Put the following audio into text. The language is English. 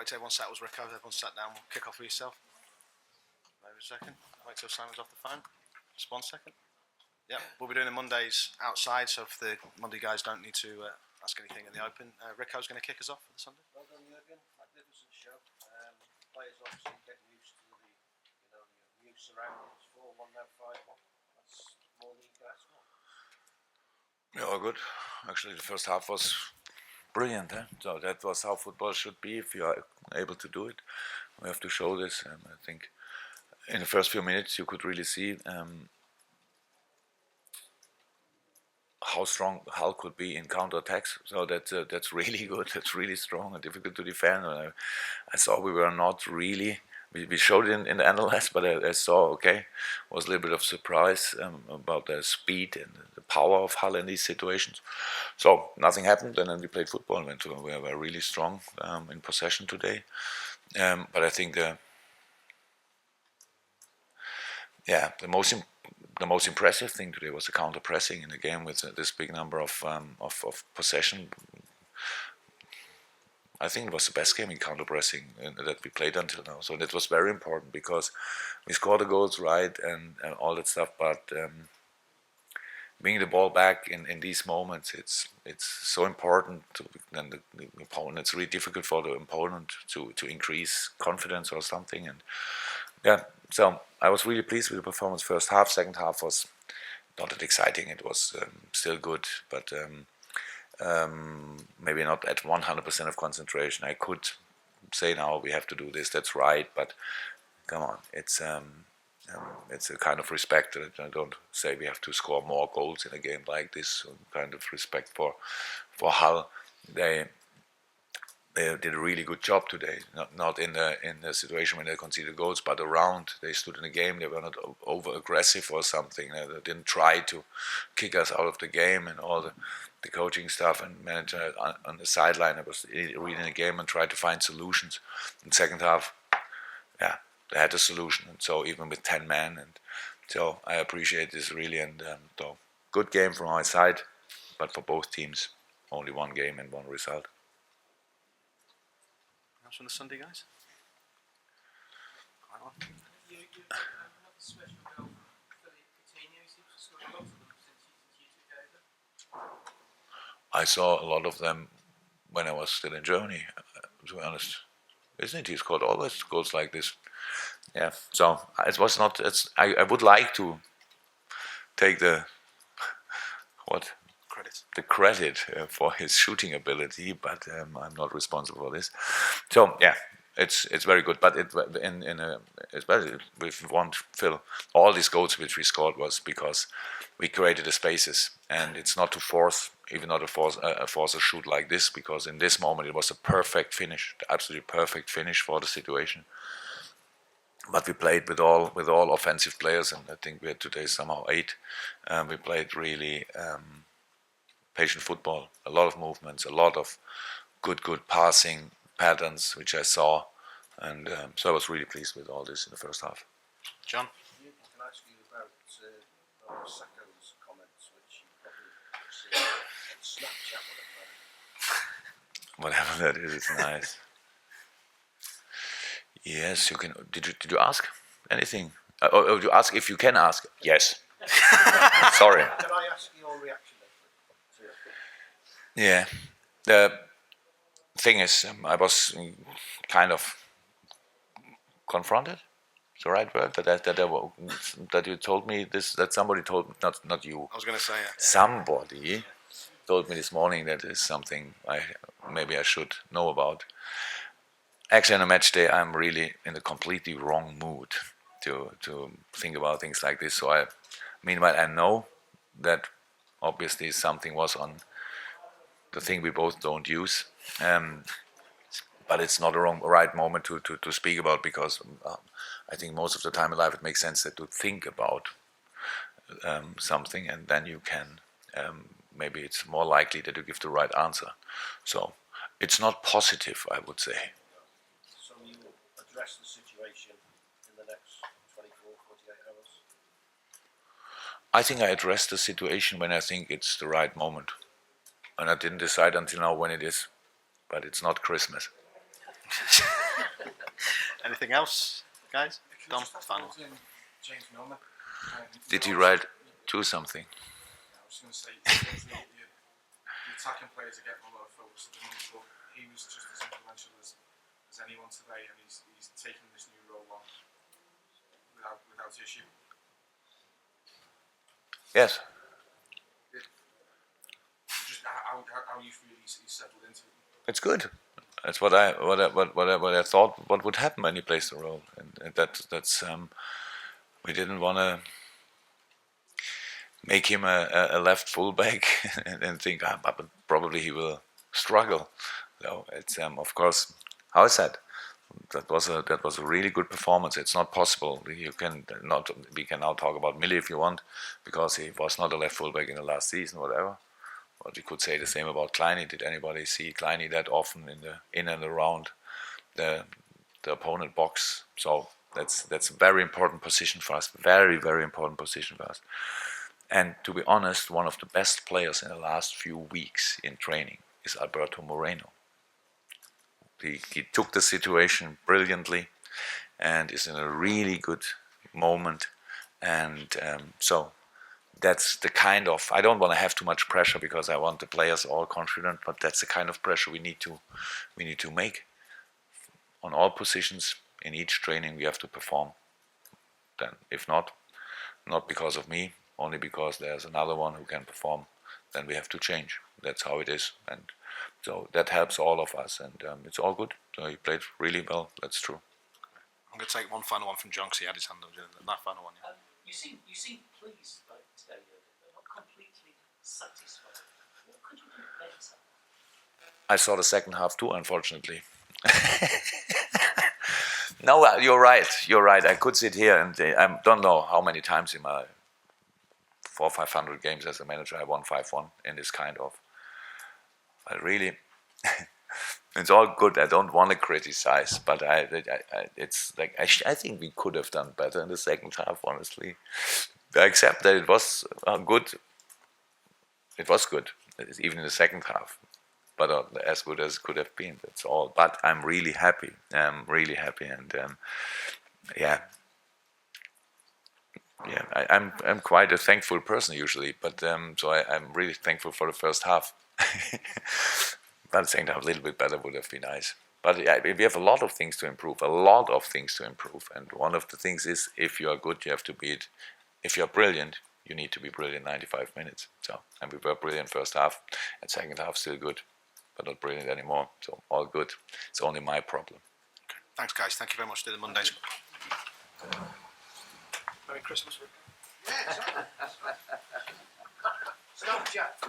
Wait till everyone settles, Rico. Everyone sat down. We'll kick off with yourself. Wait a second. Wait till Simon's off the phone. Just 1 second. Yeah, we'll be doing the Mondays outside, so if the Monday guys don't need to ask anything in the open, Rico's going to kick us off for the Sunday. Well done, Jurgen. Magnificent show. Players obviously getting used to the new surroundings. 4-1 now 5-1. That's more than you can ask for. Yeah, all good. Actually, the first half was brilliant. So that was how football should be. If you are able to do it, we have to show this. I think in the first few minutes you could really see how strong Hull could be in counter-attacks. So that's really good. That's really strong and difficult to defend. I saw we were not really. We showed it in the analysis, but I saw was a little bit of surprise about the speed and the power of Hull in these situations. So nothing happened, and then we played football and we were really strong in possession today. But I think the most impressive thing today was the counter pressing in the game with this big number of possession. I think it was the best game in counter pressing that we played until now. So that was very important because we scored the goals right and all that stuff. But bringing the ball back in these moments, it's so important. Then the opponent, it's really difficult for the opponent to increase confidence or something. And yeah, so I was really pleased with the performance first half. Second half was not that exciting. It was still good, but maybe not at 100% of concentration. I could say now we have to do this. That's right, but come on, it's a kind of respect. I don't say we have to score more goals in a game like this. Kind of respect for Hull. They did a really good job today. Not in the situation when they conceded goals, but around. They stood in the game. They were not over aggressive or something. They didn't try to kick us out of the game, and all the coaching staff and manager on the sideline. I was reading the game and tried to find solutions. In the second half, yeah, they had a solution, and so even with 10 men, and so I appreciate this really. And so good game from our side, but for both teams, only one game and one result. Else from the Sunday guys? Quite on. You had a special goal for Coutinho. He seems to score a lot of them since you took over. I saw a lot of them when I was still in Germany, to be honest. Isn't it? He scored always goals like this. Yeah, so it was not. I would like to take the credit for his shooting ability, but I'm not responsible for this. So yeah, it's very good. But especially if we want Phil, all these goals which we scored was because we created the spaces, and it's not to force, even not force a shoot like this, because in this moment it was a perfect finish, the absolutely perfect finish for the situation. But we played with all offensive players, and I think we had today somehow 8. We played really patient football, a lot of movements, a lot of good passing patterns, which I saw, and so I was really pleased with all this in the first half. John? I can ask you about Sacco's comments, which you probably see on Snapchat, Whatever that is, it's nice. Yes, you can. Did you ask anything? Or you ask if you can ask? Yes. Sorry. Can I ask your reaction then? Yeah. The thing is, I was kind of confronted. Is the right word? That you told me this. That somebody told me, not you. I was going to say Somebody told me this morning that is something maybe I should know about. Actually, on a match day, I'm really in a completely wrong mood to think about things like this. So meanwhile, I know that obviously something was on the thing we both don't use, but it's not a right moment to speak about, because I think most of the time in life it makes sense that to think about something, and then you can maybe it's more likely that you give the right answer. So it's not positive, I would say. So you will address the situation in the next 24, 48 hours? I think I addressed the situation when I think it's the right moment. And I didn't decide until now when it is. But it's not Christmas. Anything else, guys? Can I Dom, just ask final. about, James Milner? Did he write to something? I was going to say, the attacking players are getting a lot of focus at the moment, but he was just as influential as anyone today, and he's taking this new role on without issue. Yes. Just how you feel he's settled into it. It's good. That's what I thought. What would happen when he plays the role, and that's we didn't want to make him a left fullback and think, but probably he will struggle. So it's of course, how I said, that was a really good performance. It's not possible. We can now talk about Millie if you want, because he was not a left fullback in the last season, whatever. But you could say the same about Kleiny. Did anybody see Kleiny that often in and around the opponent box? So that's a very important position for us. Very, very important position for us. And to be honest, one of the best players in the last few weeks in training is Alberto Moreno. He took the situation brilliantly and is in a really good moment. And so that's the kind of, I don't want to have too much pressure because I want the players all confident, but that's the kind of pressure we need to make on all positions. In each training we have to perform. Then if not because of me, only because there's another one who can perform, then we have to change. That's how it is, and so that helps all of us, and it's all good. So he played really well, that's true. I'm going to take one final one from John because he had his hand up. That final one. Yeah. You seem pleased today, but not completely satisfied. What could you do better? I saw the second half too, unfortunately. No, you're right. I could sit here and I don't know how many times in my 400 or 500 games as a manager I won 5-1 in this kind of. I really, it's all good. I don't want to criticize, but it's like I think we could have done better in the second half, honestly. Except that it was good. It was good, even in the second half, but as good as it could have been. That's all. But I'm really happy. I'm really happy, and yeah. I'm quite a thankful person usually, but so I'm really thankful for the first half. But the second half a little bit better would have been nice. But yeah, we have a lot of things to improve, and one of the things is if you are good, you have to be it. If you're brilliant, you need to be brilliant 95 minutes. So, and we were brilliant first half, and second half still good, but not brilliant anymore. So all good. It's only my problem. Okay. Thanks, guys. Thank you very much. Do the Mondays. Merry Christmas. Yeah, exactly. Stop, Jack.